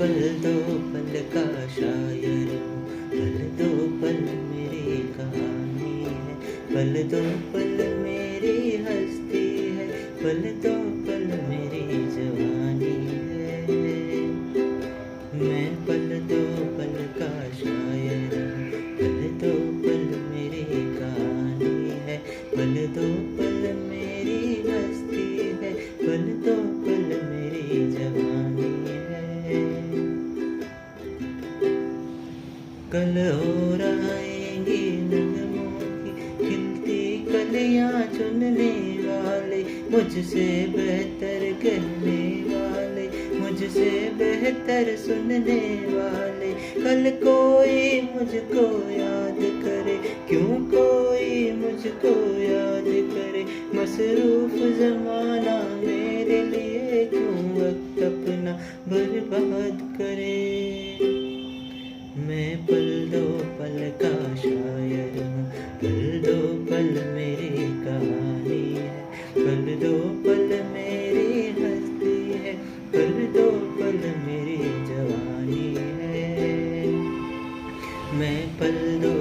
पल दो पल का शायर हूँ, पल दो पल मेरी कहानी है, पल दो पल मेरी हस्ती है, पल दो पल मेरी जवानी है। मैं पल दो पल का शायर हूँ, पल दो पल मेरी कहानी है, पल दो पल मेरी हस्ती है, पल दो पल मेरी जवानी है। कल और आएंगी नगमों की खिलती कलियां चुनने वाले, मुझसे बेहतर कहने वाले, मुझसे बेहतर सुनने वाले। कल कोई मुझको याद करे, क्यों कोई मुझको याद करे, मसरूफ ज़माना मेरे लिए क्यों वक्त अपना बर्बाद करे। मैं पल दो पल का शायर हूँ, पल दो पल मेरी कहानी है, पल दो पल मेरी हस्ती है, पल दो पल मेरी जवानी है। मैं पल दो